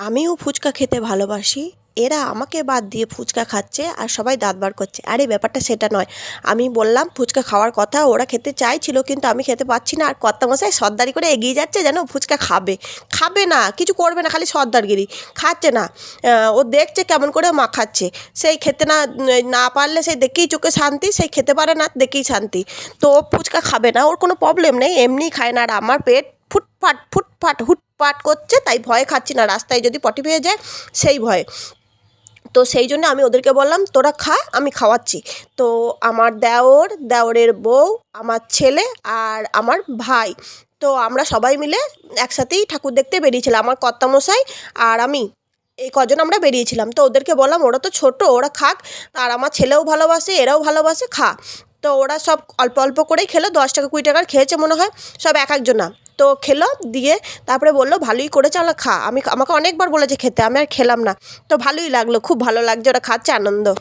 আমিও ফুচকা খেতে ভালোবাসি। এরা আমাকে বাদ দিয়ে ফুচকা খাচ্ছে আর সবাই দাঁত বার করছে। আরে ব্যাপারটা সেটা নয়। আমি বললাম ফুচকা খাওয়ার কথা, ওরা খেতে চাইছিল কিন্তু আমি খেতে পাচ্ছি না। আর কর্তামশাই সর্দারি করে এগিয়ে যাচ্ছে যেন ফুচকা খাবে। খাবে না, কিছু করবে না, খালি সর্দারগিরি। খাচ্ছে না। ও দেখছে কেমন করে মাখাচ্ছে। সেই খেতে না পারলে সেই দেখেই চোখে শান্তি, সেই খেতে পারে না দেখেই শান্তি। তো ও ফুচকা খাবে না, ওর কোনো প্রবলেম নেই, এমনিই খায় না। আর আমার পেট ফুটফাট ফুটফাট হুটপাট করছে, তাই ভয়ে খাচ্ছি না, রাস্তায় যদি পটি পেয়ে যায় সেই ভয়ে। তো সেই জন্য আমি ওদেরকে বললাম তোরা খা, আমি খাওয়াচ্ছি। তো আমার দেওরের বউ, আমার ছেলে আর আমার ভাই, তো আমরা সবাই মিলে একসাথেই ঠাকুর দেখতে বেরিয়েছিলাম। আমার কর্তামশাই আর আমি, এই কজন আমরা বেরিয়েছিলাম। তো ওদেরকে বললাম ওরা তো ছোটো, ওরা খাক। আর আমার ছেলেও ভালোবাসে, এরাও ভালোবাসে, খা। তো ওরা সব অল্প অল্প করেই খেলো, 10 টাকা 20 টাকার খেয়েছে মনে হয় সব এক একজনা। তো খেলো, দিয়ে তারপরে বললো ভালোই করেছে, আমরা খা। আমাকে অনেকবার বলেছে খেতে, আমি আর খেলাম না। তো ভালোই লাগলো, খুব ভালো লাগছে, ওরা খাচ্ছে, আনন্দ।